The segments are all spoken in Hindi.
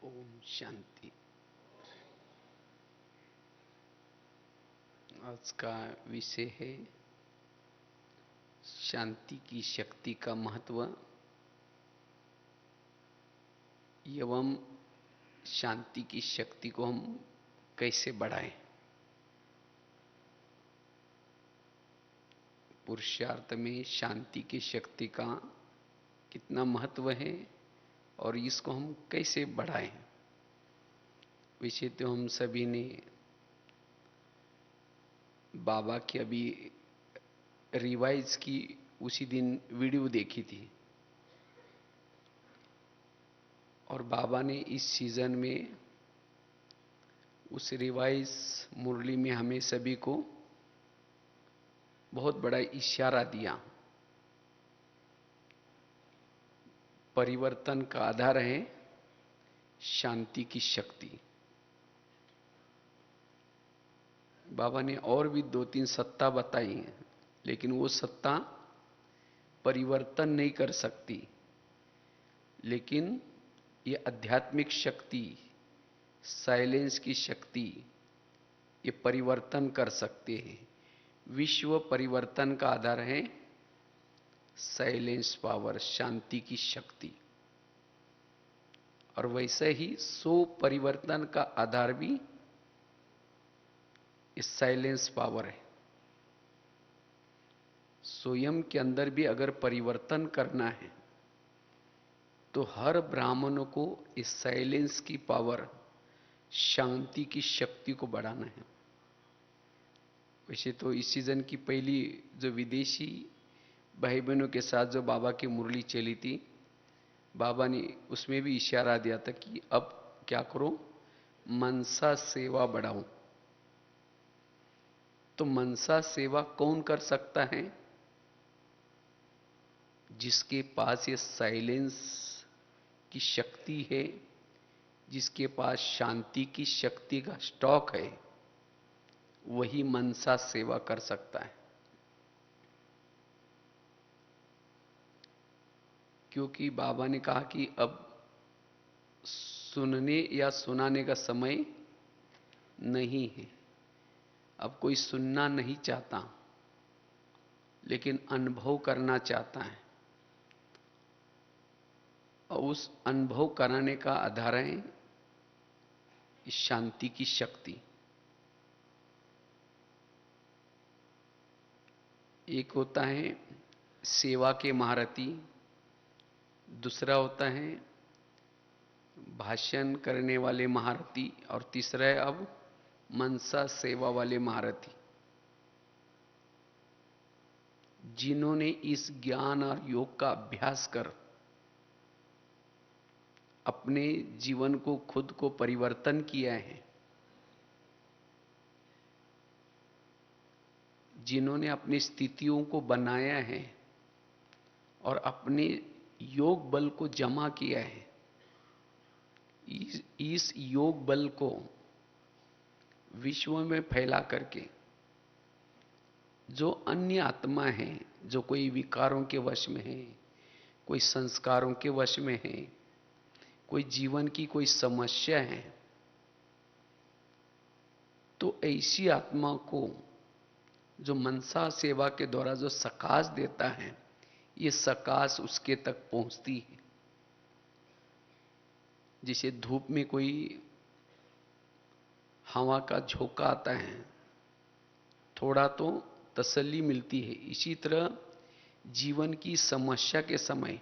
ओम शांति। आज का विषय है शांति की शक्ति का महत्व एवं शांति की शक्ति को हम कैसे बढ़ाएं। पुरुषार्थ में शांति की शक्ति का कितना महत्व है और इसको हम कैसे बढ़ाएं। विषय तो हम सभी ने बाबा की अभी रिवाइज की उसी दिन वीडियो देखी थी और बाबा ने इस सीजन में उस रिवाइज मुरली में हमें सभी को बहुत बड़ा इशारा दिया। परिवर्तन का आधार है शांति की शक्ति। बाबा ने और भी 2-3 सत्ता बताई हैं, लेकिन वो सत्ता परिवर्तन नहीं कर सकती, लेकिन ये आध्यात्मिक शक्ति, साइलेंस की शक्ति, ये परिवर्तन कर सकते हैं। विश्व परिवर्तन का आधार है साइलेंस पावर, शांति की शक्ति। और वैसे ही सो परिवर्तन का आधार भी इस साइलेंस पावर है। स्वयं के अंदर भी अगर परिवर्तन करना है तो हर ब्राह्मणों को इस साइलेंस की पावर, शांति की शक्ति को बढ़ाना है। वैसे तो इस सीजन की पहली जो विदेशी भाई बहनों के साथ जो बाबा की मुरली चली थी, बाबा ने उसमें भी इशारा दिया था कि अब क्या करो, मनसा सेवा बढ़ाओ। तो मनसा सेवा कौन कर सकता है? जिसके पास ये साइलेंस की शक्ति है, जिसके पास शांति की शक्ति का स्टॉक है, वही मनसा सेवा कर सकता है। क्योंकि बाबा ने कहा कि अब सुनने या सुनाने का समय नहीं है। अब कोई सुनना नहीं चाहता, लेकिन अनुभव करना चाहता है। और उस अनुभव कराने का आधार है शांति की शक्ति। एक होता है सेवा के महारथी, दूसरा होता है भाषण करने वाले महारथी, और तीसरा है अब मनसा सेवा वाले महारथी। जिन्होंने इस ज्ञान और योग का अभ्यास कर अपने जीवन को, खुद को परिवर्तन किया है, जिन्होंने अपनी स्थितियों को बनाया है और अपने योग बल को जमा किया है, इस योग बल को विश्व में फैला करके जो अन्य आत्मा है, जो कोई विकारों के वश में है, कोई संस्कारों के वश में है, कोई जीवन की कोई समस्या है, तो ऐसी आत्मा को जो मनसा सेवा के द्वारा जो सकाश देता है, ये सकाश उसके तक पहुंचती है। जैसे धूप में कोई हवा का झोंका आता है, थोड़ा तो तसल्ली मिलती है। इसी तरह जीवन की समस्या के समय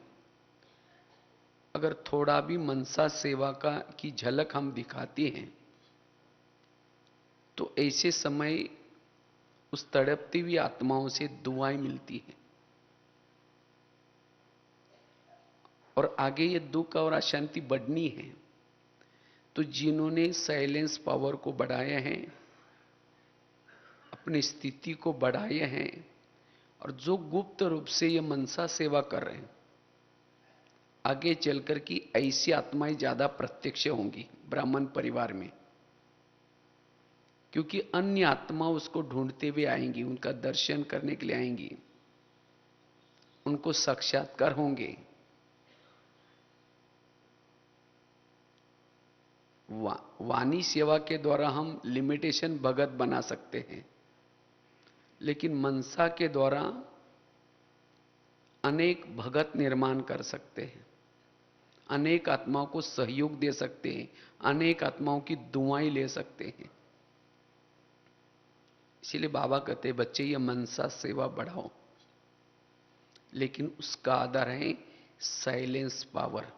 अगर थोड़ा भी मनसा सेवा की झलक हम दिखाते हैं, तो ऐसे समय उस तड़पती हुई आत्माओं से दुआएं मिलती हैं और आगे ये दुख और अशांति बढ़नी है। तो जिन्होंने साइलेंस पावर को बढ़ाया है, अपनी स्थिति को बढ़ाया है, और जो गुप्त रूप से ये मनसा सेवा कर रहे हैं, आगे चलकर की ऐसी आत्माएं ज्यादा प्रत्यक्ष होंगी ब्राह्मण परिवार में। क्योंकि अन्य आत्मा उसको ढूंढते हुए आएंगी, उनका दर्शन करने के लिए आएंगी, उनको साक्षात्कार होंगे। वाणी सेवा के द्वारा हम लिमिटेशन भगत बना सकते हैं, लेकिन मनसा के द्वारा अनेक भगत निर्माण कर सकते हैं, अनेक आत्माओं को सहयोग दे सकते हैं, अनेक आत्माओं की दुआएं ले सकते हैं। इसलिए बाबा कहते हैं बच्चे ये मनसा सेवा बढ़ाओ, लेकिन उसका आधार है साइलेंस पावर।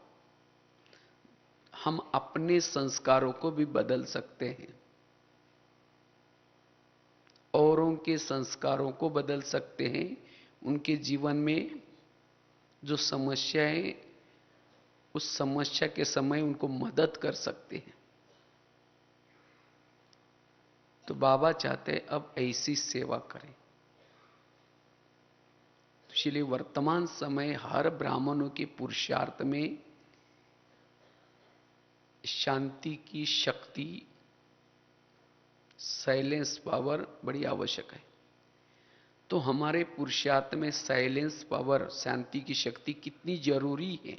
हम अपने संस्कारों को भी बदल सकते हैं, औरों के संस्कारों को बदल सकते हैं, उनके जीवन में जो समस्या है उस समस्या के समय उनको मदद कर सकते हैं। तो बाबा चाहते हैं अब ऐसी सेवा करें। इसलिए वर्तमान समय हर ब्राह्मणों के पुरुषार्थ में शांति की शक्ति, साइलेंस पावर बड़ी आवश्यक है। तो हमारे पुरुषार्थ में साइलेंस पावर, शांति की शक्ति कितनी जरूरी है,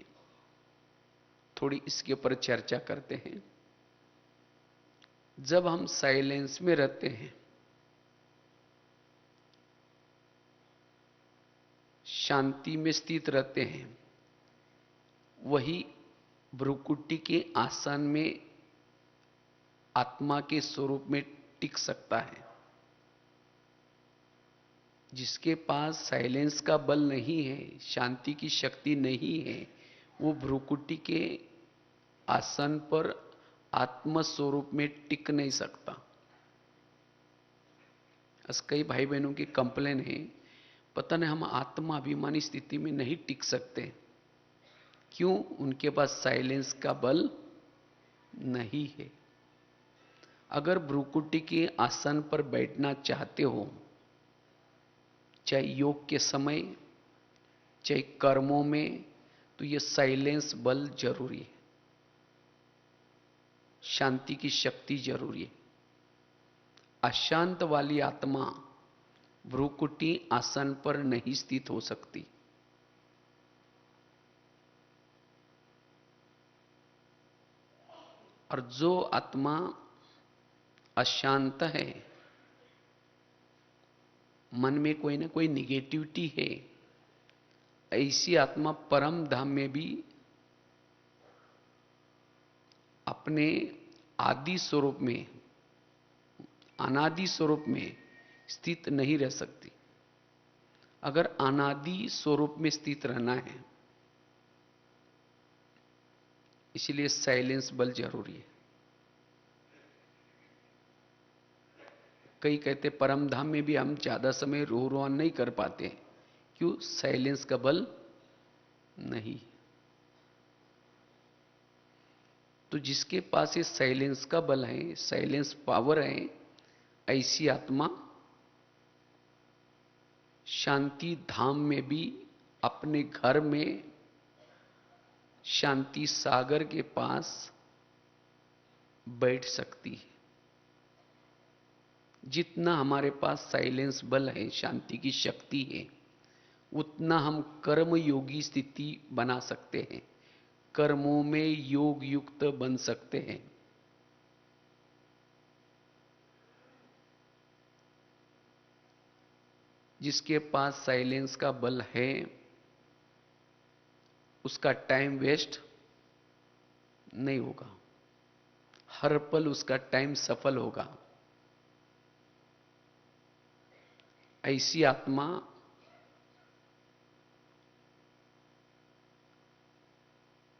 थोड़ी इसके ऊपर चर्चा करते हैं। जब हम साइलेंस में रहते हैं, शांति में स्थित रहते हैं, वही भ्रुकुटी के आसन में आत्मा के स्वरूप में टिक सकता है। जिसके पास साइलेंस का बल नहीं है, शांति की शक्ति नहीं है, वो भ्रुकुटी के आसन पर आत्म स्वरूप में टिक नहीं सकता। आज कई भाई बहनों की कंप्लेन है, पता नहीं हम आत्मा अभिमानी स्थिति में नहीं टिक सकते। क्यों? उनके पास साइलेंस का बल नहीं है। अगर भ्रुकुटी के आसन पर बैठना चाहते हो, चाहे योग के समय, चाहे कर्मों में, तो यह साइलेंस बल जरूरी है, शांति की शक्ति जरूरी है। अशांत वाली आत्मा भ्रुकुटी आसन पर नहीं स्थित हो सकती। और जो आत्मा अशांत है, मन में कोई ना कोई निगेटिविटी है, ऐसी आत्मा परम धाम में भी अपने आदि स्वरूप में, अनादि स्वरूप में स्थित नहीं रह सकती। अगर अनादि स्वरूप में स्थित रहना है, इसलिए साइलेंस बल जरूरी है। कई कहते परम धाम में भी हम ज्यादा समय रोहन नहीं कर पाते। क्यों? साइलेंस का बल नहीं। तो जिसके पास ये साइलेंस का बल है, साइलेंस पावर है, ऐसी आत्मा शांति धाम में भी, अपने घर में शांति सागर के पास बैठ सकती है। जितना हमारे पास साइलेंस बल है, शांति की शक्ति है, उतना हम कर्म योगी स्थिति बना सकते हैं, कर्मों में योग युक्त बन सकते हैं। जिसके पास साइलेंस का बल है, उसका टाइम वेस्ट नहीं होगा, हर पल उसका टाइम सफल होगा। ऐसी आत्मा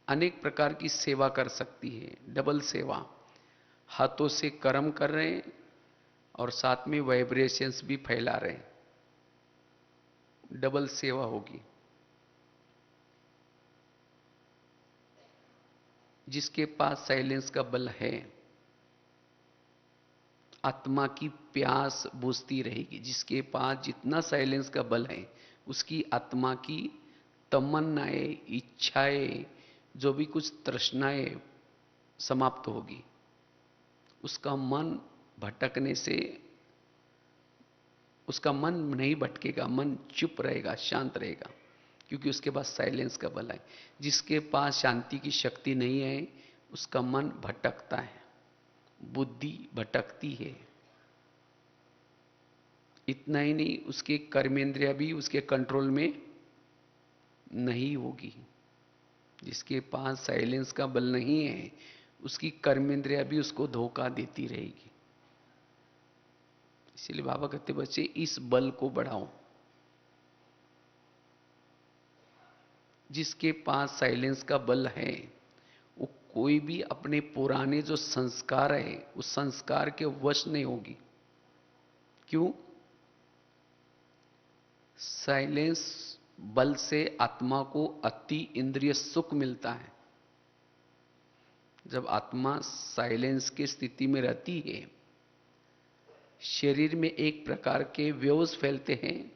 अनेक प्रकार की सेवा कर सकती है, डबल सेवा। हाथों से कर्म कर रहे हैं और साथ में वाइब्रेशंस भी फैला रहे हैं, डबल सेवा होगी। जिसके पास साइलेंस का बल है, आत्मा की प्यास बुझती रहेगी। जिसके पास जितना साइलेंस का बल है, उसकी आत्मा की तमन्नाएं, इच्छाएं, जो भी कुछ तृष्णाएं समाप्त होगी। उसका मन भटकने से, उसका मन नहीं भटकेगा, मन चुप रहेगा, शांत रहेगा, क्योंकि उसके पास साइलेंस का बल है। जिसके पास शांति की शक्ति नहीं है, उसका मन भटकता है। बुद्धि भटकती है। इतना ही नहीं, उसके कर्मेंद्रिया भी उसके कंट्रोल में नहीं होगी। जिसके पास साइलेंस का बल नहीं है, उसकी कर्मेंद्रिया भी उसको धोखा देती रहेगी। इसलिए बाबा कहते बच्चे इस बल को बढ़ाओ। जिसके पास साइलेंस का बल है, वो कोई भी अपने पुराने जो संस्कार है उस संस्कार के वश नहीं होगी। क्यों? साइलेंस बल से आत्मा को अति इंद्रिय सुख मिलता है। जब आत्मा साइलेंस की स्थिति में रहती है, शरीर में एक प्रकार के वेव्स फैलते हैं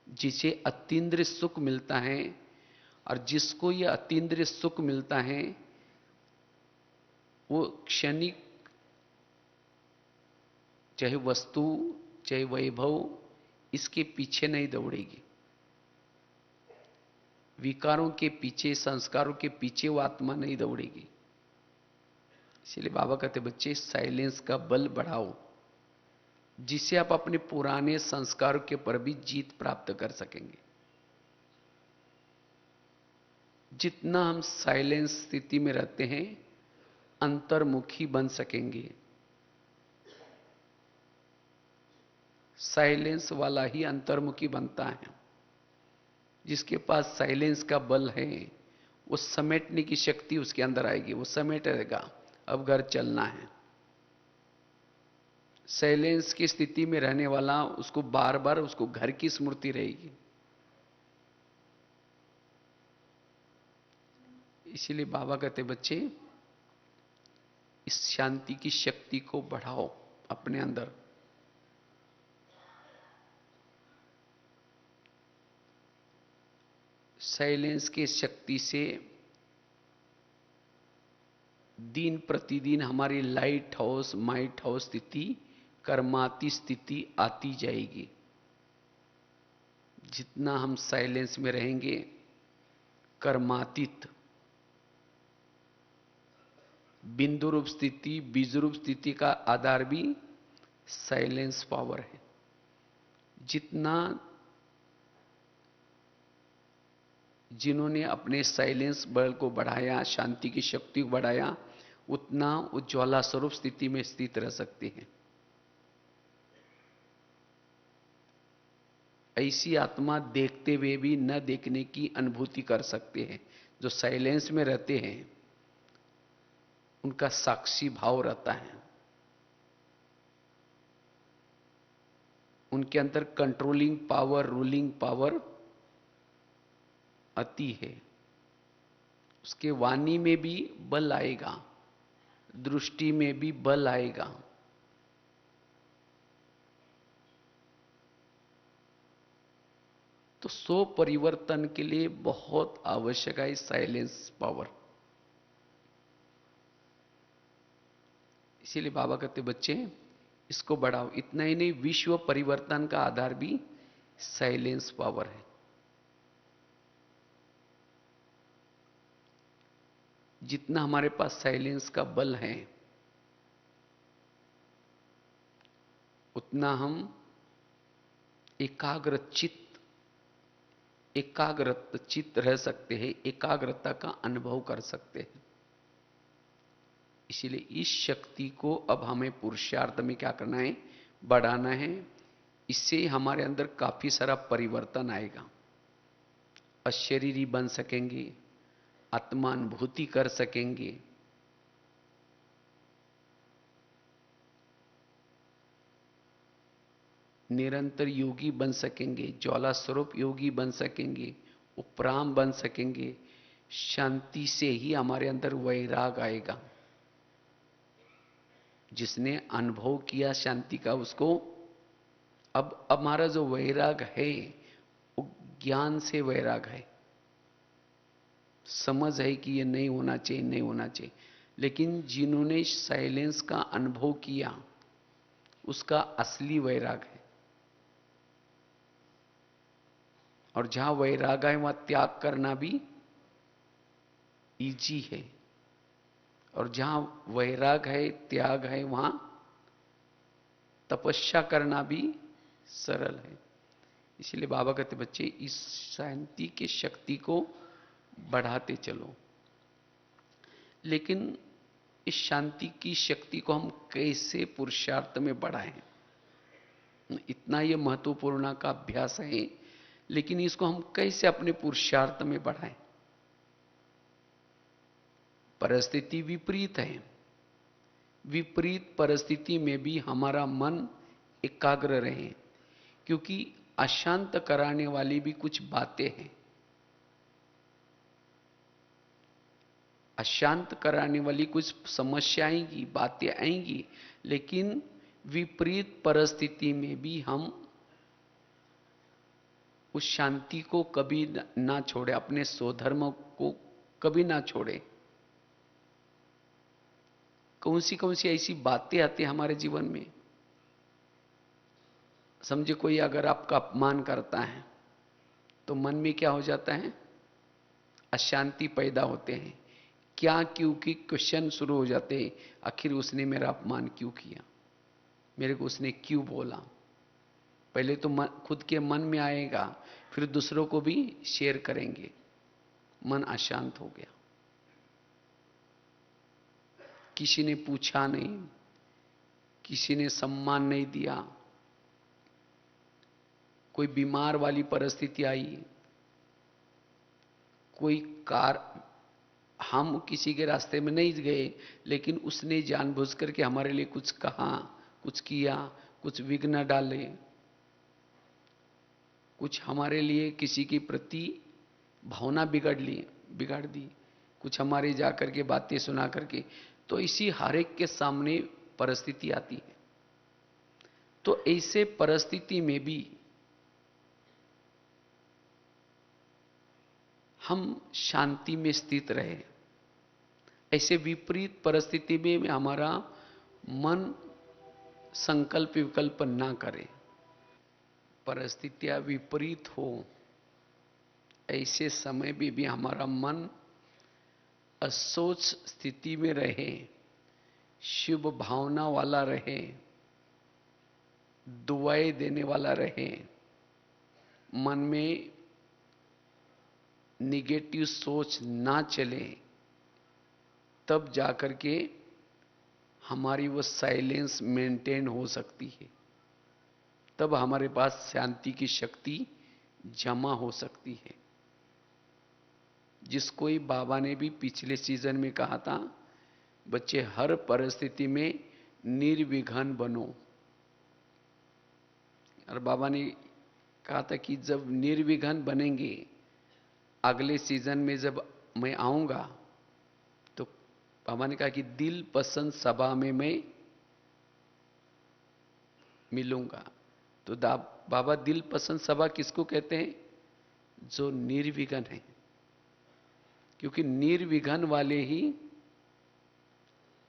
जिसे अतीन्द्रिय सुख मिलता है। और जिसको यह अतीन्द्रिय सुख मिलता है वो क्षणिक, चाहे वस्तु चाहे वैभव, इसके पीछे नहीं दौड़ेगी। विकारों के पीछे, संस्कारों के पीछे वो आत्मा नहीं दौड़ेगी। इसलिए बाबा कहते बच्चे साइलेंस का बल बढ़ाओ, जिससे आप अपने पुराने संस्कारों के पर भी जीत प्राप्त कर सकेंगे। जितना हम साइलेंस स्थिति में रहते हैं, अंतर्मुखी बन सकेंगे। साइलेंस वाला ही अंतर्मुखी बनता है। जिसके पास साइलेंस का बल है, वो समेटने की शक्ति उसके अंदर आएगी, वो समेटेगा। अब घर चलना है। साइलेंस की स्थिति में रहने वाला, उसको बार बार उसको घर की स्मृति रहेगी। इसीलिए बाबा कहते बच्चे इस शांति की शक्ति को बढ़ाओ अपने अंदर। साइलेंस की शक्ति से दिन प्रतिदिन हमारी लाइट हाउस माइट हाउस स्थिति, कर्माती स्थिति आती जाएगी। जितना हम साइलेंस में रहेंगे, कर्मातीत बिंदु रूप स्थिति, बीज रूप स्थिति का आधार भी साइलेंस पावर है। जितना जिन्होंने अपने साइलेंस बल को बढ़ाया, शांति की शक्ति को बढ़ाया, उतना उज्ज्वला स्वरूप स्थिति में स्थित रह सकते हैं। ऐसी आत्मा देखते हुए भी न देखने की अनुभूति कर सकते हैं। जो साइलेंस में रहते हैं उनका साक्षी भाव रहता है। उनके अंदर कंट्रोलिंग पावर, रूलिंग पावर आती है। उसके वाणी में भी बल आएगा, दृष्टि में भी बल आएगा। तो सो परिवर्तन के लिए बहुत आवश्यक है साइलेंस पावर। इसीलिए बाबा कहते बच्चे इसको बढ़ाओ। इतना ही नहीं, विश्व परिवर्तन का आधार भी साइलेंस पावर है। जितना हमारे पास साइलेंस का बल है, उतना हम एकाग्र चित्त रह सकते हैं, एकाग्रता का अनुभव कर सकते हैं। इसीलिए इस शक्ति को अब हमें पुरुषार्थ में क्या करना है? बढ़ाना है। इससे हमारे अंदर काफी सारा परिवर्तन आएगा। अशरीरी बन सकेंगे, आत्मानुभूति कर सकेंगे, निरंतर योगी बन सकेंगे, ज्वाला स्वरूप योगी बन सकेंगे, उपराम बन सकेंगे। शांति से ही हमारे अंदर वैराग आएगा। जिसने अनुभव किया शांति का, उसको अब हमारा जो वैराग है वो ज्ञान से वैराग है। समझ है कि ये नहीं होना चाहिए, नहीं होना चाहिए। लेकिन जिन्होंने साइलेंस का अनुभव किया, उसका असली वैराग है। और जहां वैराग है वहां त्याग करना भी इजी है। और जहां वैराग है, त्याग है, वहां तपस्या करना भी सरल है। इसलिए बाबा कहते बच्चे इस शांति की शक्ति को बढ़ाते चलो। लेकिन इस शांति की शक्ति को हम कैसे पुरुषार्थ में बढ़ाएं, इतना ये महत्वपूर्ण का अभ्यास है। लेकिन इसको हम कैसे अपने पुरुषार्थ में बढ़ाएं? परिस्थिति विपरीत है। विपरीत परिस्थिति में भी हमारा मन एकाग्र रहे, क्योंकि अशांत कराने वाली भी कुछ बातें हैं। अशांत कराने वाली कुछ समस्या आएंगी, बातें आएंगी, लेकिन विपरीत परिस्थिति में भी हम उस शांति को कभी ना छोड़े, अपने स्वधर्म को कभी ना छोड़े। कौन सी ऐसी बातें आती हैं हमारे जीवन में? समझे कोई अगर आपका अपमान करता है तो मन में क्या हो जाता है? अशांति पैदा होते हैं। क्या क्यों की क्वेश्चन शुरू हो जाते हैं। आखिर उसने मेरा अपमान क्यों किया, मेरे को उसने क्यों बोला? पहले तो खुद के मन में आएगा, फिर दूसरों को भी शेयर करेंगे। मन अशांत हो गया। किसी ने पूछा नहीं, किसी ने सम्मान नहीं दिया, कोई बीमार वाली परिस्थिति आई, कोई कार, हम किसी के रास्ते में नहीं गए, लेकिन उसने जानबूझ करके हमारे लिए कुछ कहा, कुछ किया, कुछ विघ्न डाले, कुछ हमारे लिए किसी के प्रति भावना बिगाड़ दी, कुछ हमारे जाकर के बातें सुना करके। तो इसी हर एक के सामने परिस्थिति आती है। तो ऐसे परिस्थिति में भी हम शांति में स्थित रहे। ऐसे विपरीत परिस्थिति में हमारा मन संकल्प विकल्प ना करे। परिस्थितियां विपरीत हो, ऐसे समय में भी हमारा मन असोच स्थिति में रहे, शुभ भावना वाला रहे, दुआएं देने वाला रहे, मन में निगेटिव सोच ना चले, तब जाकर के हमारी वो साइलेंस मेंटेन हो सकती है। तब हमारे पास शांति की शक्ति जमा हो सकती है। जिसको ही बाबा ने भी पिछले सीजन में कहा था, बच्चे हर परिस्थिति में निर्विघ्न बनो। और बाबा ने कहा था कि जब निर्विघ्न बनेंगे, अगले सीजन में जब मैं आऊंगा तो बाबा ने कहा कि दिल पसंद सभा में मैं मिलूंगा। तो बाबा दिल पसंद सभा किसको कहते हैं? जो निर्विघ्न है, क्योंकि निर्विघ्न वाले ही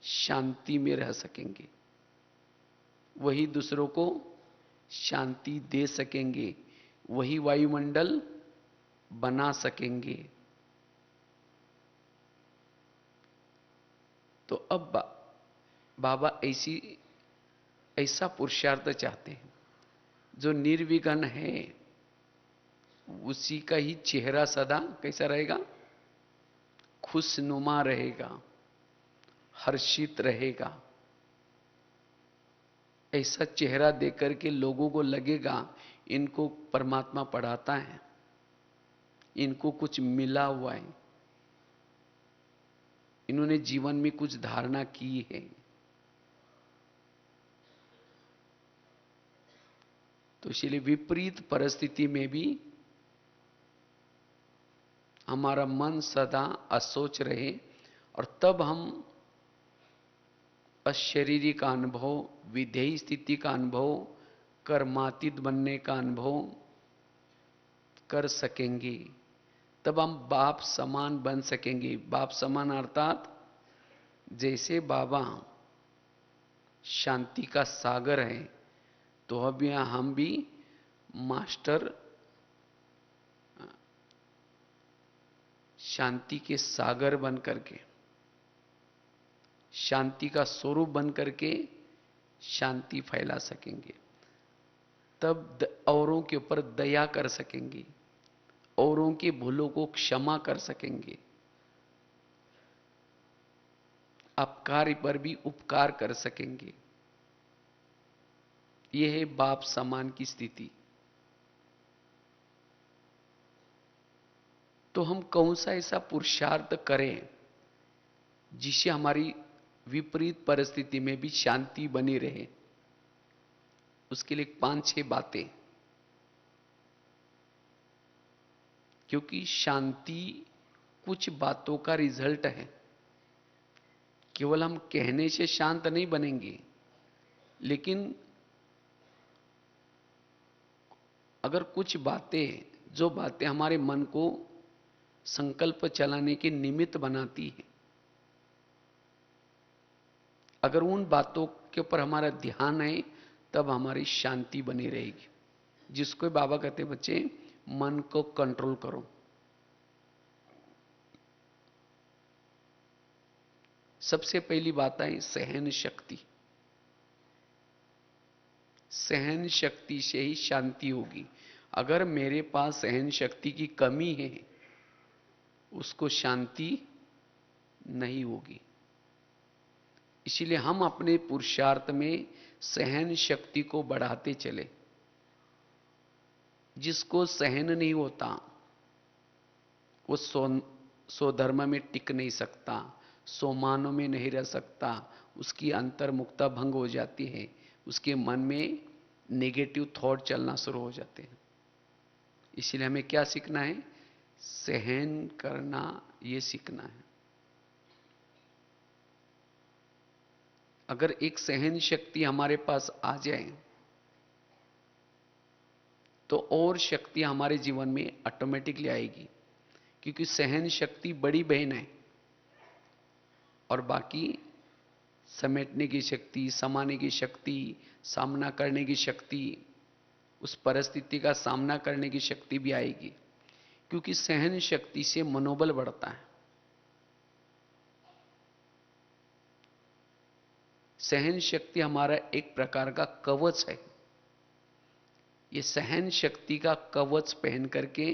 शांति में रह सकेंगे, वही दूसरों को शांति दे सकेंगे, वही वायुमंडल बना सकेंगे। तो अब बाबा ऐसा पुरुषार्थ चाहते हैं। जो निर्विघ्न है उसी का ही चेहरा सदा कैसा रहेगा? खुशनुमा रहेगा, हर्षित रहेगा। ऐसा चेहरा देकर के लोगों को लगेगा इनको परमात्मा पढ़ाता है, इनको कुछ मिला हुआ है, इन्होंने जीवन में कुछ धारणा की है। तो इसलिए विपरीत परिस्थिति में भी हमारा मन सदा असोच रहे, और तब हम अशरीरी का अनुभव, विधेयी स्थिति का अनुभव, कर्मातीत बनने का अनुभव कर सकेंगे। तब हम बाप समान बन सकेंगे। बाप समान अर्थात जैसे बाबा शांति का सागर है, तो अब यहां हम भी मास्टर शांति के सागर बन करके शांति का स्वरूप बन करके शांति फैला सकेंगे। तब औरों के ऊपर दया कर सकेंगे, औरों के भूलों को क्षमा कर सकेंगे, अपकार पर भी उपकार कर सकेंगे। यह है बाप समान की स्थिति। तो हम कौन सा ऐसा पुरुषार्थ करें जिससे हमारी विपरीत परिस्थिति में भी शांति बनी रहे? उसके लिए 5-6 बातें, क्योंकि शांति कुछ बातों का रिजल्ट है। केवल हम कहने से शांत नहीं बनेंगे, लेकिन अगर कुछ बातें, जो बातें हमारे मन को संकल्प चलाने के निमित्त बनाती है, अगर उन बातों के ऊपर हमारा ध्यान है, तब हमारी शांति बनी रहेगी। जिसको बाबा कहते बच्चे, मन को कंट्रोल करो। सबसे पहली बात है सहन शक्ति। सहन शक्ति से ही शांति होगी। अगर मेरे पास सहन शक्ति की कमी है, उसको शांति नहीं होगी। इसीलिए हम अपने पुरुषार्थ में सहन शक्ति को बढ़ाते चले। जिसको सहन नहीं होता वो स्वधर्म में टिक नहीं सकता, स्वमानों में नहीं रह सकता, उसकी अंतर्मुखता भंग हो जाती है, उसके मन में नेगेटिव थॉट चलना शुरू हो जाते हैं। इसलिए हमें क्या सीखना है? सहन करना, ये सीखना है। अगर एक सहन शक्ति हमारे पास आ जाए तो और शक्ति हमारे जीवन में ऑटोमेटिकली आएगी, क्योंकि सहन शक्ति बड़ी बहन है और बाकी समेटने की शक्ति, समाने की शक्ति, सामना करने की शक्ति, उस परिस्थिति का सामना करने की शक्ति भी आएगी, क्योंकि सहन शक्ति से मनोबल बढ़ता है। सहन शक्ति हमारा एक प्रकार का कवच है। ये सहन शक्ति का कवच पहन करके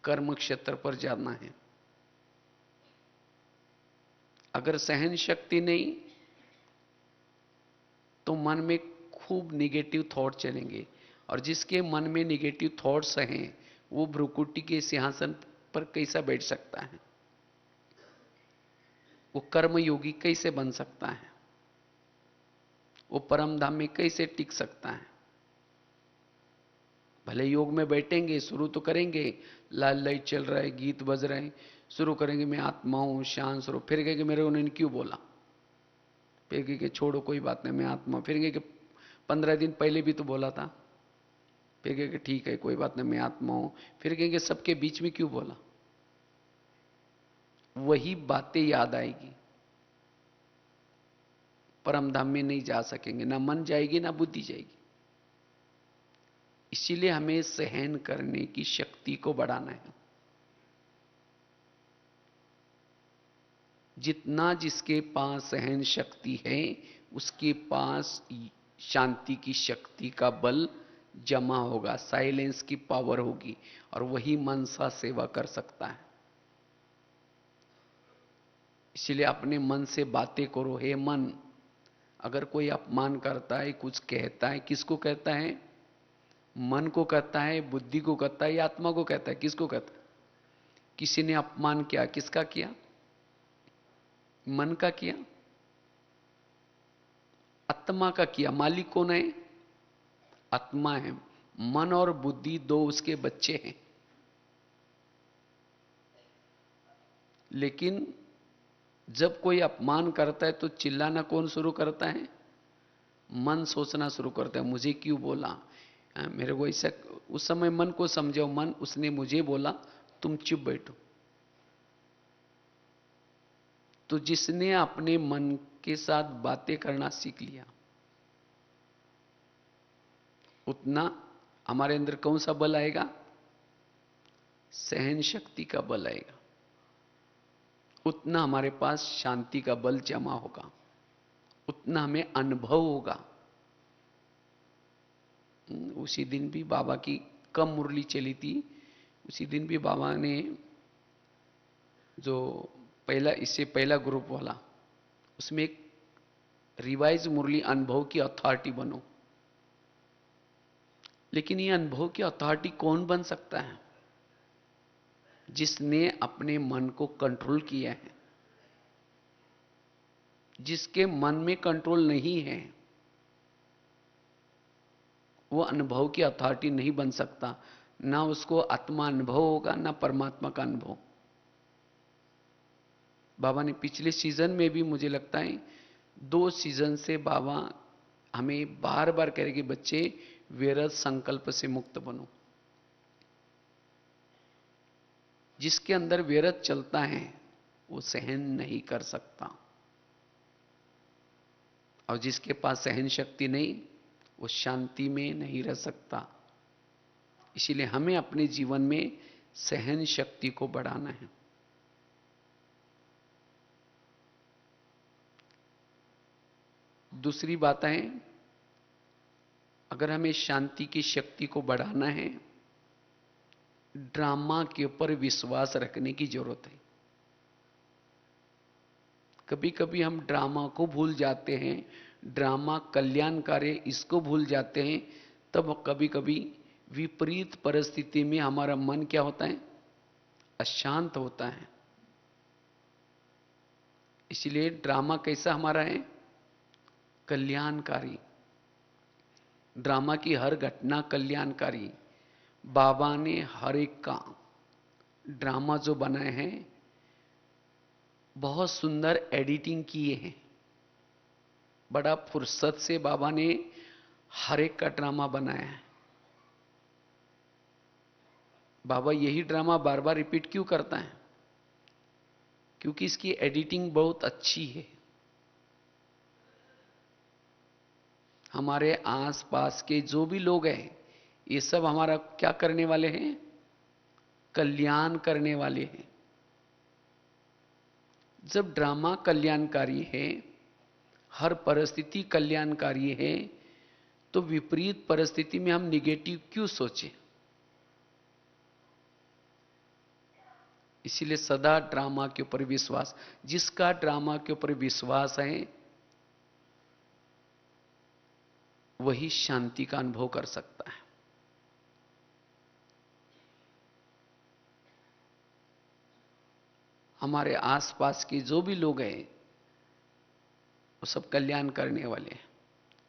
कर्म क्षेत्र पर जाना है। अगर सहन शक्ति नहीं तो मन में खूब निगेटिव थॉट चलेंगे, और जिसके मन में निगेटिव थॉट्स हैं वो भ्रुकुटी के सिंहासन पर कैसा बैठ सकता है? वो कर्म योगी कैसे बन सकता है? वो परम धाम में कैसे टिक सकता है? भले योग में बैठेंगे, शुरू तो करेंगे, लाल लाइट चल रहा है, गीत बज रहे हैं, शुरू करेंगे मैं आत्मा हूं, शांत शुरू, फिर कहेंगे मेरे उन्होंने क्यों बोला, फिर कहेंगे छोड़ो कोई बात नहीं मैं आत्मा, फिर कहेंगे 15 दिन पहले भी तो बोला था, फिर कहेंगे ठीक है कोई बात नहीं मैं आत्मा हूं, फिर कहेंगे सबके बीच में क्यों बोला। वही बातें याद आएगी, परम धाम में नहीं जा सकेंगे, ना मन जाएगी ना बुद्धि जाएगी। इसीलिए हमें सहन करने की शक्ति को बढ़ाना है। जितना जिसके पास सहन शक्ति है, उसके पास शांति की शक्ति का बल जमा होगा, साइलेंस की पावर होगी, और वही मन सा सेवा कर सकता है। इसलिए अपने मन से बातें करो। हे मन, अगर कोई अपमान करता है, कुछ कहता है, किसको कहता है? मन को कहता है, बुद्धि को कहता है, या आत्मा को कहता है? किसको कहता है? किसी ने अपमान किया, किसका किया? मन का किया, आत्मा का किया। मालिक कौन है? आत्मा है। मन और बुद्धि दो उसके बच्चे हैं। लेकिन जब कोई अपमान करता है तो चिल्लाना कौन शुरू करता है? मन सोचना शुरू करता है, मुझे क्यों बोला, मेरे को ऐसा। उस समय मन को समझो, मन उसने मुझे बोला, तुम चुप बैठो। तो जिसने अपने मन के साथ बातें करना सीख लिया, उतना हमारे अंदर कौन सा बल आएगा? सहन शक्ति का बल आएगा। उतना हमारे पास शांति का बल जमा होगा। उतना हमें अनुभव होगा। उसी दिन भी बाबा की कम मुरली चली थी। उसी दिन भी बाबा ने जो पहला, इससे पहला ग्रुप वाला, उसमें एक रिवाइज मुरली अनुभव की अथॉरिटी बनो। लेकिन ये अनुभव की अथॉरिटी कौन बन सकता है? जिसने अपने मन को कंट्रोल किया है। जिसके मन में कंट्रोल नहीं है वो अनुभव की अथॉरिटी नहीं बन सकता। ना उसको आत्मा अनुभव होगा, ना परमात्मा का अनुभव। बाबा ने पिछले सीजन में भी, मुझे लगता है 2 सीजन से बाबा हमें बार बार कह रहे कि बच्चे विरत संकल्प से मुक्त बनो। जिसके अंदर विरत चलता है वो सहन नहीं कर सकता, और जिसके पास सहन शक्ति नहीं वो शांति में नहीं रह सकता। इसीलिए हमें अपने जीवन में सहन शक्ति को बढ़ाना है। दूसरी बात है, अगर हमें शांति की शक्ति को बढ़ाना है, ड्रामा के ऊपर विश्वास रखने की जरूरत है। कभी कभी हम ड्रामा को भूल जाते हैं, ड्रामा कल्याणकारी इसको भूल जाते हैं। तब कभी कभी विपरीत परिस्थिति में हमारा मन क्या होता है? अशांत होता है। इसलिए ड्रामा कैसा हमारा है? कल्याणकारी। ड्रामा की हर घटना कल्याणकारी। बाबा ने हर एक का ड्रामा जो बनाए हैं बहुत सुंदर एडिटिंग किए हैं। बड़ा फुर्सत से बाबा ने हर एक का ड्रामा बनाया है। बाबा यही ड्रामा बार बार रिपीट क्यों करता है? क्योंकि इसकी एडिटिंग बहुत अच्छी है। हमारे आसपास के जो भी लोग हैं ये सब हमारा क्या करने वाले हैं? कल्याण करने वाले हैं। जब ड्रामा कल्याणकारी है, हर परिस्थिति कल्याणकारी है, तो विपरीत परिस्थिति में हम निगेटिव क्यों सोचें? इसीलिए सदा ड्रामा के ऊपर विश्वास। जिसका ड्रामा के ऊपर विश्वास है वही शांति का अनुभव कर सकता है। हमारे आसपास के जो भी लोग हैं वो सब कल्याण करने वाले हैं।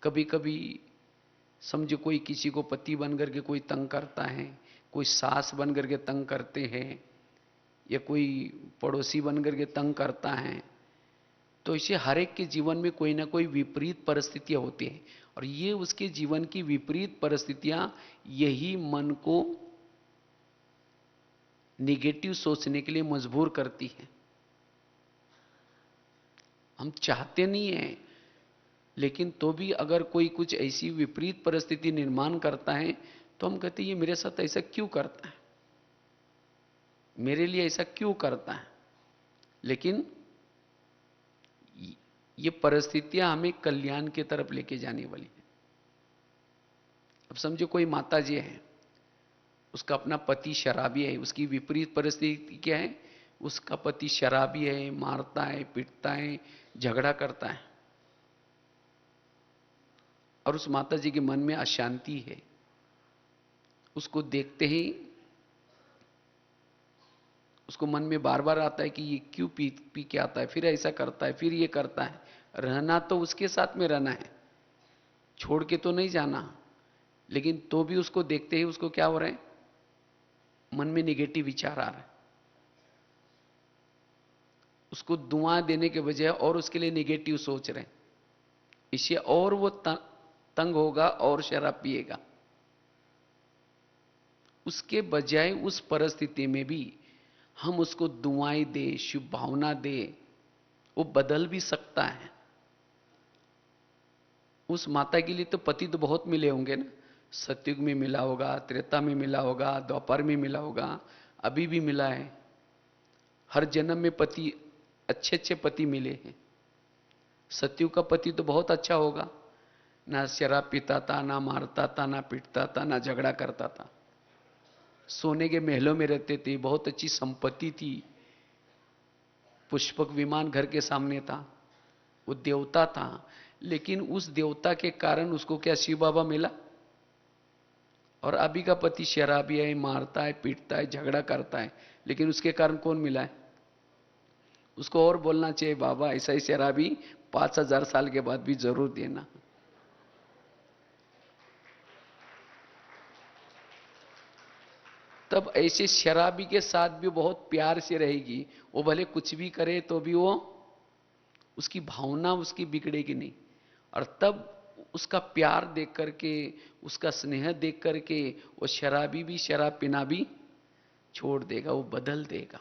कभी कभी समझो कोई किसी को पति बन करके कोई तंग करता है, कोई सास बन करके तंग करते हैं, या कोई पड़ोसी बन करके तंग करता है, तो इसे हर एक के जीवन में कोई ना कोई विपरीत परिस्थितियां होती हैं। और ये उसके जीवन की विपरीत परिस्थितियां यही मन को निगेटिव सोचने के लिए मजबूर करती हैं। हम चाहते नहीं हैं, लेकिन तो भी अगर कोई कुछ ऐसी विपरीत परिस्थिति निर्माण करता है तो हम कहते हैं ये मेरे साथ ऐसा क्यों करता है, मेरे लिए ऐसा क्यों करता है। लेकिन ये परिस्थितियां हमें कल्याण की तरफ लेके जाने वाली है। अब समझो कोई माता जी है, उसका अपना पति शराबी है, उसकी विपरीत परिस्थिति क्या है? उसका पति शराबी है, मारता है, पीटता है, झगड़ा करता है, और उस माता जी के मन में अशांति है। उसको देखते ही उसको मन में बार बार आता है कि ये क्यों पी पी के आता है, फिर ऐसा करता है, फिर ये करता है। रहना तो उसके साथ में रहना है, छोड़ के तो नहीं जाना। लेकिन तो भी उसको देखते ही उसको क्या हो रहा है? मन में निगेटिव विचार आ रहा है। उसको दुआ देने के बजाय और उसके लिए निगेटिव सोच रहे हैं। इससे और वो तंग होगा और शराब पिएगा। उसके बजाय उस परिस्थिति में भी हम उसको दुआएं दे, शुभ भावना दे, वो बदल भी सकता है। उस माता के लिए तो पति तो बहुत मिले होंगे ना। सतयुग में मिला होगा, त्रेता में मिला होगा, द्वापर में मिला होगा, अभी भी मिला है। हर जन्म में पति, अच्छे अच्छे पति मिले हैं। सतयुग का पति तो बहुत अच्छा होगा, ना शराब पीता था, ना मारता था, ना पीटता था, ना झगड़ा करता था, सोने के महलों में रहते थे, बहुत अच्छी संपत्ति थी, पुष्पक विमान घर के सामने था, वो देवता था। लेकिन उस देवता के कारण उसको क्या शिव बाबा मिला? और अभी का पति शराबी है, मारता है, पीटता है, झगड़ा करता है, लेकिन उसके कारण कौन मिला है? उसको और बोलना चाहिए, बाबा ऐसा ही शराबी 5,000 साल के बाद भी जरूर देना। तब ऐसे शराबी के साथ भी बहुत प्यार से रहेगी, वो भले कुछ भी करे तो भी वो, उसकी भावना उसकी बिगड़ेगी नहीं। और तब उसका प्यार देख करके, उसका स्नेह देख करके वो शराबी भी शराब पीना भी छोड़ देगा, वो बदल देगा।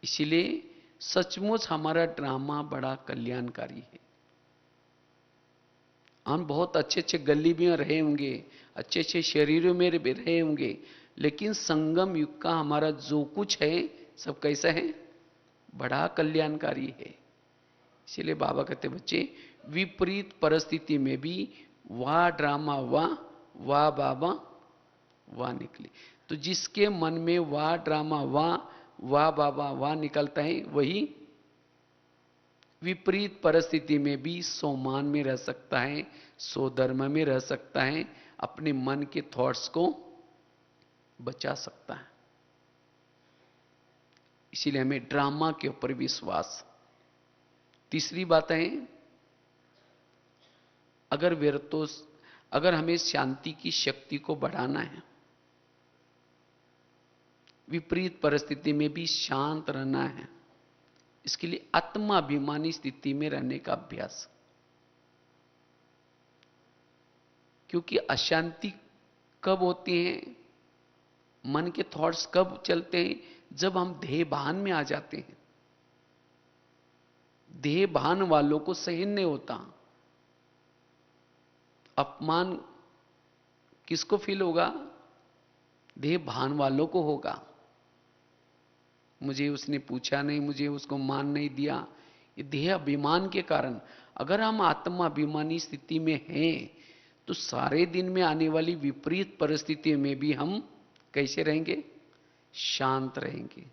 इसीलिए सचमुच हमारा ड्रामा बड़ा कल्याणकारी है। हम बहुत अच्छे अच्छे गली में रहे होंगे, अच्छे अच्छे शरीरों में भी रहे होंगे, लेकिन संगम युग का हमारा जो कुछ है सब कैसा है? बड़ा कल्याणकारी है। इसलिए बाबा कहते बच्चे, विपरीत परिस्थिति में भी वाह ड्रामा वाह, वाह बाबा वाह निकले। तो जिसके मन में वाह ड्रामा वाह, वाह बाबा वाह निकलता है, वही विपरीत परिस्थिति में भी सोमान में रह सकता है, सोधर्म में रह सकता है, अपने मन के थॉट्स को बचा सकता है। इसीलिए हमें ड्रामा के ऊपर विश्वास। तीसरी बात है, अगर हमें शांति की शक्ति को बढ़ाना है, विपरीत परिस्थिति में भी शांत रहना है, इसके लिए आत्माभिमानी स्थिति में रहने का अभ्यास। क्योंकि अशांति कब होती है, मन के थॉट्स कब चलते हैं? जब हम देह भान में आ जाते हैं। देह भान वालों को सहन नहीं होता। अपमान किसको फील होगा? देह भान वालों को होगा। मुझे उसने पूछा नहीं, मुझे उसको मान नहीं दिया, ये देह अभिमान के कारण। अगर हम आत्मा अभिमानी स्थिति में हैं तो सारे दिन में आने वाली विपरीत परिस्थिति में भी हम कैसे रहेंगे? शांत रहेंगे।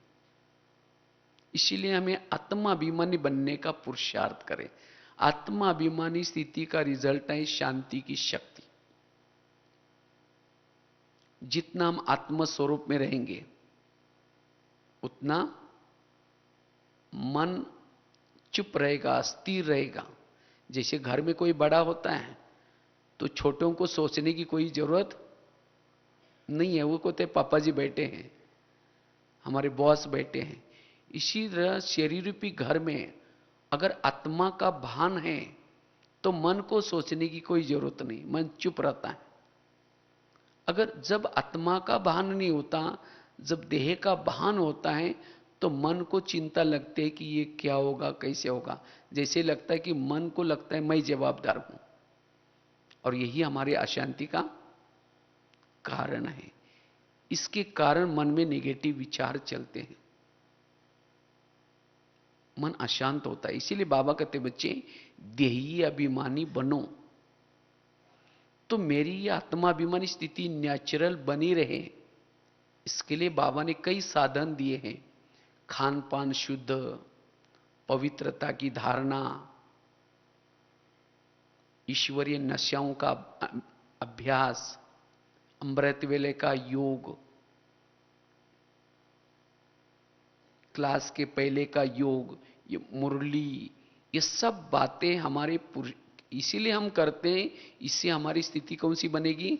इसीलिए हमें आत्माभिमानी बनने का पुरुषार्थ करें। आत्माभिमानी स्थिति का रिजल्ट है शांति की शक्ति। जितना हम आत्म स्वरूप में रहेंगे उतना मन चुप रहेगा, स्थिर रहेगा। जैसे घर में कोई बड़ा होता है तो छोटों को सोचने की कोई जरूरत नहीं है, वो कहते पापा जी बैठे हैं, हमारे बॉस बैठे हैं। इसी तरह शरीर रूपी घर में अगर आत्मा का भान है तो मन को सोचने की कोई जरूरत नहीं, मन चुप रहता है। अगर जब आत्मा का भान नहीं होता, जब देह का भान होता है, तो मन को चिंता लगती है कि ये क्या होगा, कैसे होगा। जैसे लगता है कि मन को लगता है मैं जवाबदार हूं, और यही हमारे अशांति का कारण है। इसके कारण मन में नेगेटिव विचार चलते हैं, मन अशांत होता है। इसीलिए बाबा कहते बच्चे, देही अभिमानी बनो, तो मेरी ये आत्माभिमानी स्थिति नेचुरल बनी रहे। इसके लिए बाबा ने कई साधन दिए हैं। खान पान शुद्ध, पवित्रता की धारणा, ईश्वरीय नशाओं का अभ्यास, अमृत वेले का योग, क्लास के पहले का योग, ये मुरली, ये सब बातें हमारे इसीलिए हम करते हैं। इससे हमारी स्थिति कौन सी बनेगी?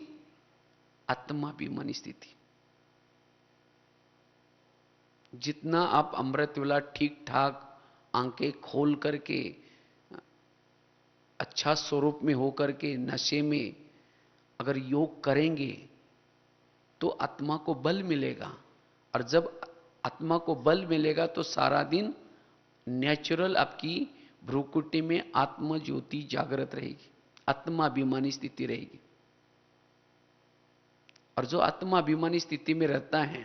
आत्माभिमानी स्थिति। जितना आप अमृत वेला ठीक ठाक आंखें खोल करके, अच्छा स्वरूप में होकर के, नशे में अगर योग करेंगे तो आत्मा को बल मिलेगा। और जब आत्मा को बल मिलेगा तो सारा दिन नेचुरल आपकी भ्रूकुटी में आत्म ज्योति जागृत रहेगी, आत्माभिमानी स्थिति रहेगी। और जो आत्माभिमानी स्थिति में रहता है,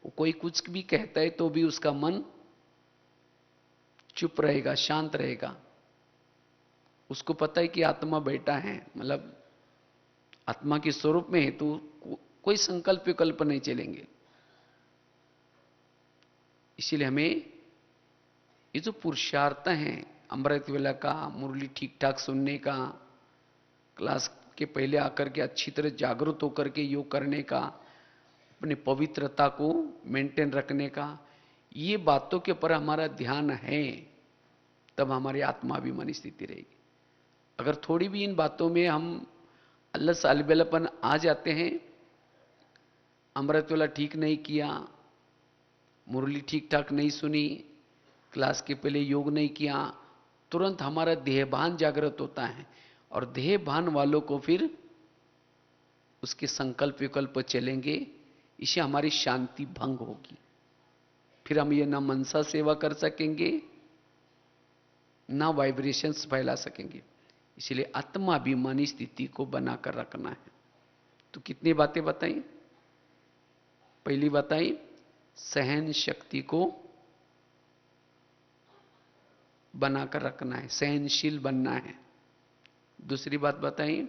वो कोई कुछ भी कहता है तो भी उसका मन चुप रहेगा, शांत रहेगा। उसको पता है कि आत्मा बैठा है, मतलब आत्मा के स्वरूप में है, तो कोई संकल्प विकल्प नहीं चलेंगे। इसीलिए हमें ये जो पुरुषार्थ है अमृत वेला का, मुरली ठीक ठाक सुनने का, क्लास के पहले आकर के अच्छी तरह जागरूक होकर के योग करने का, अपनी पवित्रता को मेंटेन रखने का, ये बातों के ऊपर हमारा ध्यान है, तब हमारी आत्माभिमानी स्थिति रहेगी। अगर थोड़ी भी इन बातों में हम अल्लस अलबेलापन आ जाते हैं, अमृत वेला ठीक नहीं किया, मुरली ठीक ठाक नहीं सुनी, क्लास के पहले योग नहीं किया, तुरंत हमारा देहभान जागृत होता है, और देहभान वालों को फिर उसके संकल्प विकल्प चलेंगे, इससे हमारी शांति भंग होगी। फिर हम ये ना मनसा सेवा कर सकेंगे, ना वाइब्रेशंस फैला सकेंगे। इसलिए आत्माभिमानी स्थिति को बनाकर रखना है। तो कितनी बातें बताई? पहली बताई, सहन शक्ति को बनाकर रखना है, सहनशील बनना है। दूसरी बात बताई,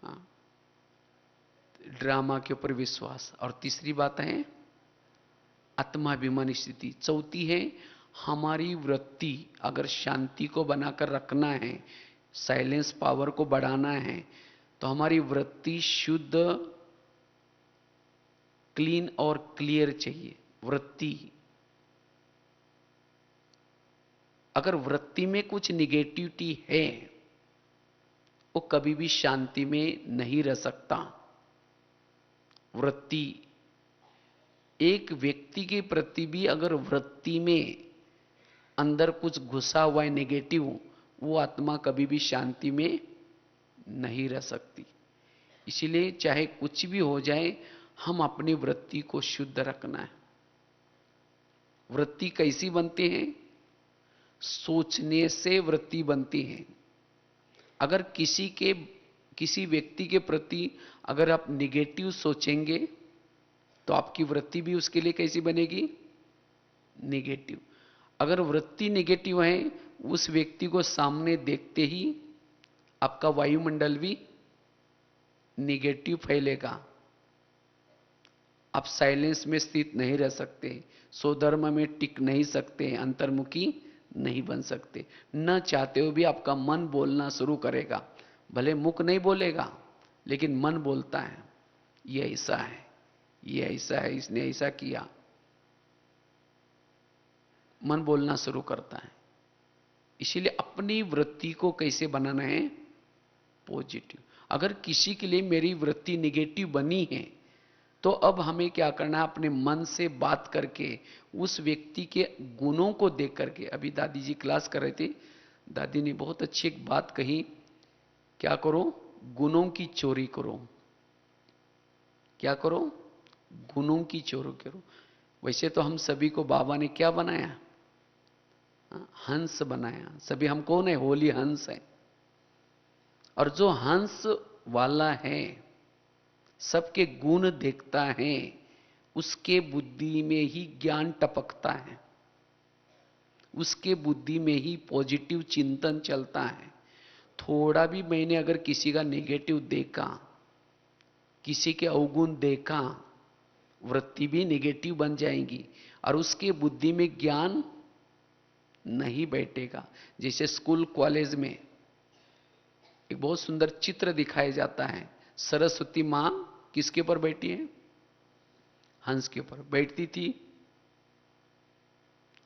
हाँ, ड्रामा के ऊपर विश्वास। और तीसरी बात है आत्माभिमानी स्थिति। चौथी है हमारी वृत्ति अगर शांति को बनाकर रखना है, साइलेंस पावर को बढ़ाना है, तो हमारी वृत्ति शुद्ध, क्लीन और क्लियर चाहिए। वृत्ति, अगर वृत्ति में कुछ निगेटिविटी है, वो कभी भी शांति में नहीं रह सकता। वृत्ति, एक व्यक्ति के प्रति भी अगर वृत्ति में अंदर कुछ घुसा हुआ है नेगेटिव, वो आत्मा कभी भी शांति में नहीं रह सकती। इसीलिए चाहे कुछ भी हो जाए, हम अपनी वृत्ति को शुद्ध रखना है। वृत्ति कैसी बनती है? सोचने से वृत्ति बनती है। अगर किसी व्यक्ति के प्रति अगर आप निगेटिव सोचेंगे, तो आपकी वृत्ति भी उसके लिए कैसी बनेगी? निगेटिव। अगर वृत्ति निगेटिव है, उस व्यक्ति को सामने देखते ही आपका वायुमंडल भी निगेटिव फैलेगा। आप साइलेंस में स्थित नहीं रह सकते, स्वधर्म में टिक नहीं सकते, अंतर्मुखी नहीं बन सकते। न चाहते हुए भी आपका मन बोलना शुरू करेगा। भले मुख नहीं बोलेगा, लेकिन मन बोलता है, ये ऐसा है, ये ऐसा है, इसने ऐसा किया। मन बोलना शुरू करता है। इसीलिए अपनी वृत्ति को कैसे बनाना है? पॉजिटिव। अगर किसी के लिए मेरी वृत्ति निगेटिव बनी है, तो अब हमें क्या करना है? अपने मन से बात करके, उस व्यक्ति के गुणों को देख करके। अभी दादी जी क्लास कर रहे थे, दादी ने बहुत अच्छी एक बात कही, क्या करो? गुणों की चोरी करो। क्या करो? गुणों की चोरी करो। वैसे तो हम सभी को बाबा ने क्या बनाया? हंस बनाया। सभी हम कौन है? होली हंस है। और जो हंस वाला है, सबके गुण देखता है, उसके बुद्धि में ही ज्ञान टपकता है, उसके बुद्धि में ही पॉजिटिव चिंतन चलता है। थोड़ा भी मैंने अगर किसी का नेगेटिव देखा, किसी के अवगुण देखा, वृत्ति भी नेगेटिव बन जाएगी और उसके बुद्धि में ज्ञान नहीं बैठेगा। जैसे स्कूल कॉलेज में एक बहुत सुंदर चित्र दिखाया जाता है, सरस्वती मां किसके ऊपर बैठी है? हंस के ऊपर बैठती थी।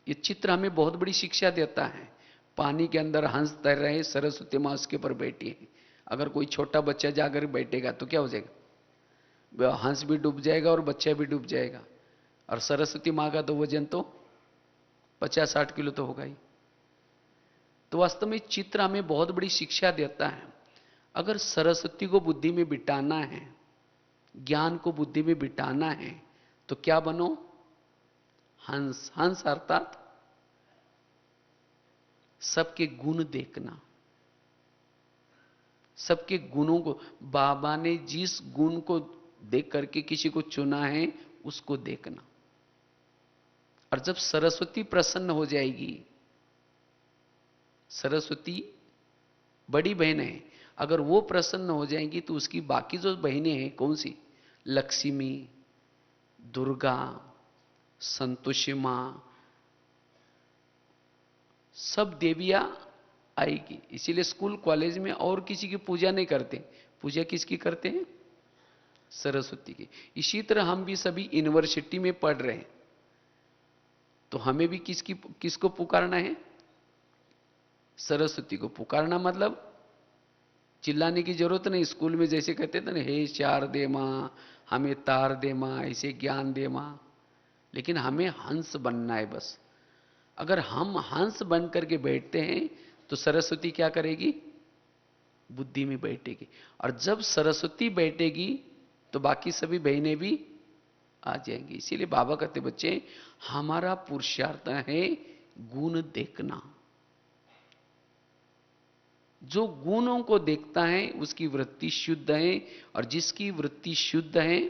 ये चित्र हमें बहुत बड़ी शिक्षा देता है। पानी के अंदर हंस तैर रहे, सरस्वती मां उसके ऊपर बैठी है। अगर कोई छोटा बच्चा जाकर बैठेगा तो क्या हो जाएगा? हंस भी डूब जाएगा और बच्चा भी डूब जाएगा। और सरस्वती मां का तो वजन तो 50-60 किलो तो होगा ही। तो वास्तव में चित्र हमें बहुत बड़ी शिक्षा देता है। अगर सरस्वती को बुद्धि में बिठाना है, ज्ञान को बुद्धि में बिठाना है, तो क्या बनो? हंस। हंस अर्थात सबके गुण देखना, सबके गुणों को। बाबा ने जिस गुण को देख करके किसी को चुना है, उसको देखना। और जब सरस्वती प्रसन्न हो जाएगी, सरस्वती बड़ी बहन है, अगर वो प्रसन्न हो जाएंगी तो उसकी बाकी जो बहनें हैं कौन सी, लक्ष्मी, दुर्गा, संतोषी मां, सब देवियां आएगी। इसीलिए स्कूल कॉलेज में और किसी की पूजा नहीं करते, पूजा किसकी करते हैं, सरस्वती की। इसी तरह हम भी सभी यूनिवर्सिटी में पढ़ रहे हैं, तो हमें भी किसको पुकारना है, सरस्वती को पुकारना। मतलब चिल्लाने की जरूरत नहीं। स्कूल में जैसे कहते थे ना, हे चार दे मां, हमें तार दे मां, ऐसे ज्ञान दे मां, लेकिन हमें हंस बनना है बस। अगर हम हंस बन करके बैठते हैं तो सरस्वती क्या करेगी, बुद्धि में बैठेगी। और जब सरस्वती बैठेगी तो बाकी सभी बहनें भी आ जाएंगी। इसीलिए बाबा कहते, बच्चे हमारा पुरुषार्थ है गुण देखना। जो गुणों को देखता है उसकी वृत्ति शुद्ध है, और जिसकी वृत्ति शुद्ध है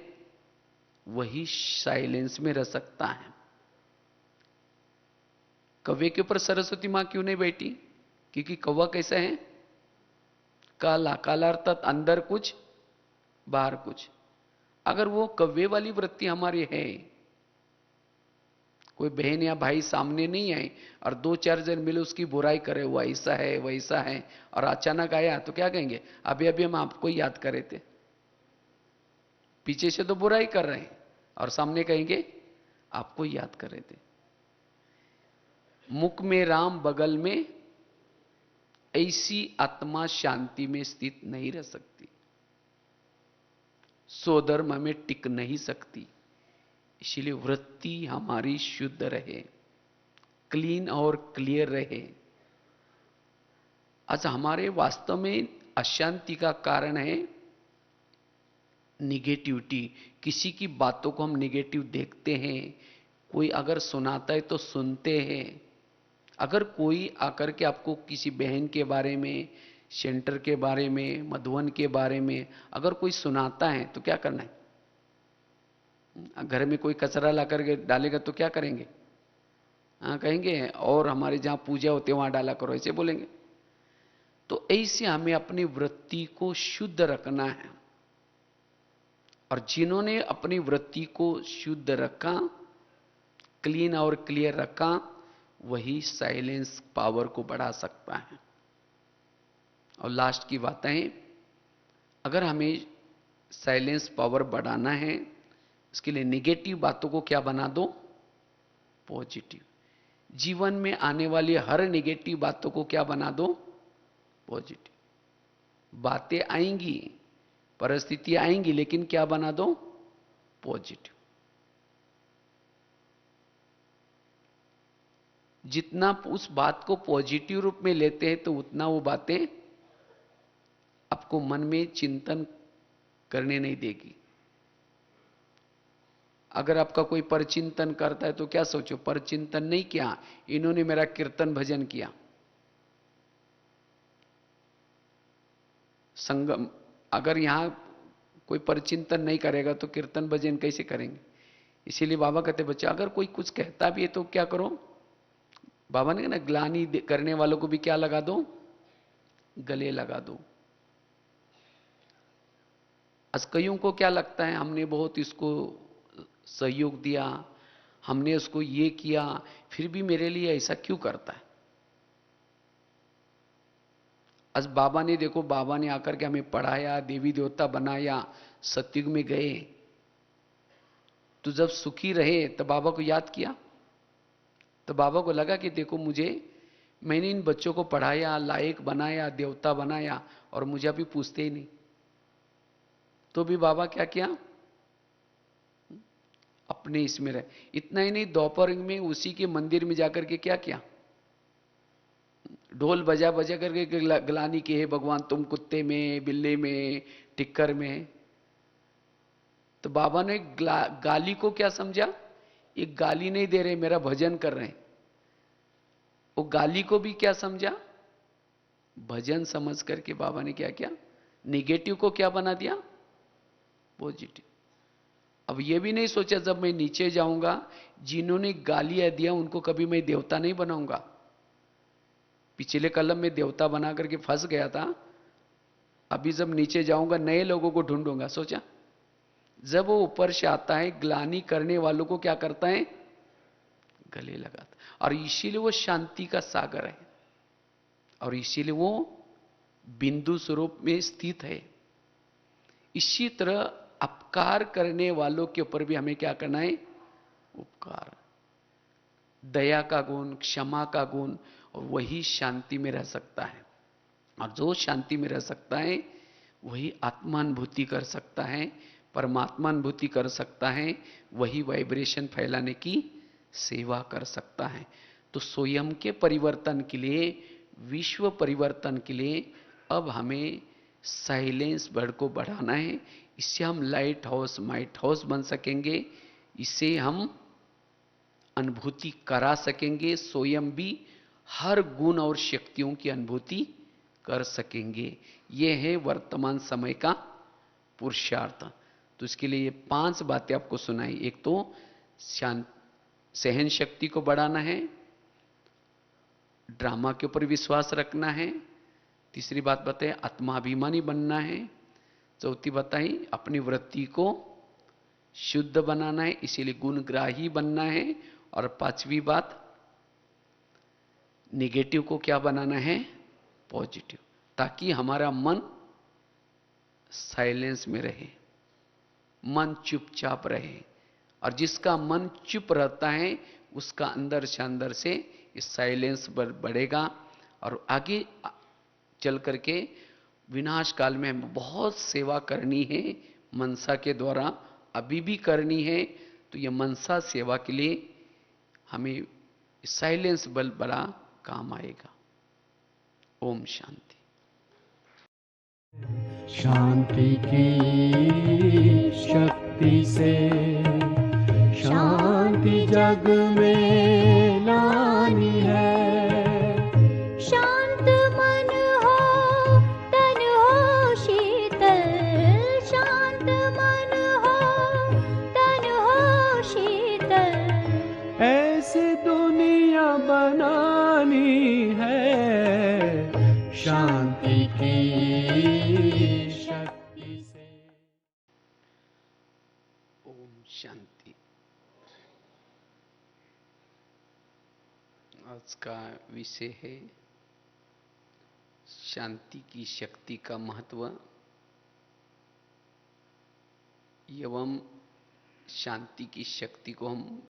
वही साइलेंस में रह सकता है। कौवे के ऊपर सरस्वती मां क्यों नहीं बैठी, क्योंकि कौवा कैसा है, काला। काला अर्थात अंदर कुछ बाहर कुछ। अगर वो कौवे वाली वृत्ति हमारी है, कोई बहन या भाई सामने नहीं आए और दो चार जन मिले उसकी बुराई करे, वो ऐसा है वैसा है, और अचानक आया तो क्या कहेंगे, अभी अभी हम आपको याद कर रहे थे। पीछे से तो बुराई कर रहे हैं और सामने कहेंगे आपको याद कर रहे थे। मुख में राम बगल में, ऐसी आत्मा शांति में स्थित नहीं रह सकती, स्वधर्म में टिक नहीं सकती। इसीलिए वृत्ति हमारी शुद्ध रहे, क्लीन और क्लियर रहे। अच्छा, हमारे वास्तव में अशांति का कारण है निगेटिविटी। किसी की बातों को हम निगेटिव देखते हैं, कोई अगर सुनाता है तो सुनते हैं। अगर कोई आकर के आपको किसी बहन के बारे में, सेंटर के बारे में, मधुवन के बारे में अगर कोई सुनाता है तो क्या करना है, घर में कोई कचरा ला करके डालेगा तो क्या करेंगे, हाँ कहेंगे और हमारे जहां पूजा होती है वहां डाला करो, ऐसे बोलेंगे। तो ऐसे हमें अपनी वृत्ति को शुद्ध रखना है, और जिन्होंने अपनी वृत्ति को शुद्ध रखा, क्लीन और क्लियर रखा, वही साइलेंस पावर को बढ़ा सकता है। और लास्ट की बात है, अगर हमें साइलेंस पावर बढ़ाना है, इसके लिए नेगेटिव बातों को क्या बना दो, पॉजिटिव। जीवन में आने वाली हर नेगेटिव बातों को क्या बना दो, पॉजिटिव। बातें आएंगी, परिस्थितियां आएंगी, लेकिन क्या बना दो, पॉजिटिव। जितना उस बात को पॉजिटिव रूप में लेते हैं तो उतना वो बातें आपको मन में चिंतन करने नहीं देगी। अगर आपका कोई परचिंतन करता है तो क्या सोचो, परचिंतन नहीं किया, इन्होंने मेरा कीर्तन भजन किया। संगम, अगर यहां कोई परचिंतन नहीं करेगा तो कीर्तन भजन कैसे करेंगे। इसीलिए बाबा कहते, बच्चा अगर कोई कुछ कहता भी है तो क्या करो, बाबा ने कहा ना, ग्लानि करने वालों को भी क्या लगा दो, गले लगा दो। आज कईयों को क्या लगता है, हमने बहुत इसको सहयोग दिया, हमने उसको ये किया, फिर भी मेरे लिए ऐसा क्यों करता है। आज बाबा ने देखो, बाबा ने आकर के हमें पढ़ाया, देवी देवता बनाया, सतयुग में गए, तो जब सुखी रहे तो बाबा को याद किया। तो बाबा को लगा कि देखो मुझे, मैंने इन बच्चों को पढ़ाया, लायक बनाया, देवता बनाया, और मुझे अभी पूछते ही नहीं। तो भी बाबा क्या किया, अपने इसमें रहे। इतना ही नहीं, दोपहर में उसी के मंदिर में जाकर के क्या किया, ढोल बजा बजा करके ग्लानि की है भगवान, तुम कुत्ते में, बिल्ली में, टिक्कर में। तो बाबा ने गाली को क्या समझा, ये गाली नहीं दे रहे, मेरा भजन कर रहे हैं। वो गाली को भी क्या समझा, भजन समझ करके बाबा ने क्या किया, निगेटिव को क्या बना दिया, पॉजिटिव। अब ये भी नहीं सोचा जब मैं नीचे जाऊंगा, जिन्होंने गालियां दिया उनको कभी मैं देवता नहीं बनाऊंगा। पिछले कलम में देवता बना करके फंस गया था, अभी जब नीचे जाऊंगा नए लोगों को ढूंढूंगा। सोचा, जब वो ऊपर से आता है ग्लानि करने वालों को क्या करता है, गले लगाता। और इसीलिए वो शांति का सागर है, और इसीलिए वो बिंदु स्वरूप में स्थित है। इसी तरह अपकार करने वालों के ऊपर भी हमें क्या करना है, उपकार, दया का गुण, क्षमा का गुण, और वही शांति में रह सकता है। और जो शांति में रह सकता है वही आत्मानुभूति कर सकता है, परमात्मानुभूति कर सकता है, वही वाइब्रेशन फैलाने की सेवा कर सकता है। तो स्वयं के परिवर्तन के लिए, विश्व परिवर्तन के लिए अब हमें साइलेंस वर्ड को बढ़ाना है। इससे हम लाइट हाउस, माइट हाउस बन सकेंगे। इससे हम अनुभूति करा सकेंगे, स्वयं भी हर गुण और शक्तियों की अनुभूति कर सकेंगे। यह है वर्तमान समय का पुरुषार्थ। तो इसके लिए ये 5 बातें आपको सुनाई। एक तो शांत, सहन शक्ति को बढ़ाना है, ड्रामा के ऊपर विश्वास रखना है, तीसरी बात बताई आत्माभिमानी बनना है, चौथी बताई अपनी वृत्ति को शुद्ध बनाना है, इसीलिए गुणग्राही बनना है, और 5वीं बात निगेटिव को क्या बनाना है, पॉजिटिव, ताकि हमारा मन साइलेंस में रहे, मन चुपचाप रहे। और जिसका मन चुप रहता है उसका अंदर से अंदर से इस साइलेंस बढ़ेगा, और आगे चल करके विनाश काल में हमें बहुत सेवा करनी है मनसा के द्वारा, अभी भी करनी है। तो यह मनसा सेवा के लिए हमें साइलेंस बल बड़ा काम आएगा। ओम शांति। शांति की शक्ति से शांति जग में लानी है। शांत मन हो तन हो शीतल, शांत मन हो तन हो शीतल, ऐसी दुनिया बनानी है शांति की शक्ति से। ओम शांति। आज का विषय है शांति की शक्ति का महत्व एवं शांति की शक्ति को हम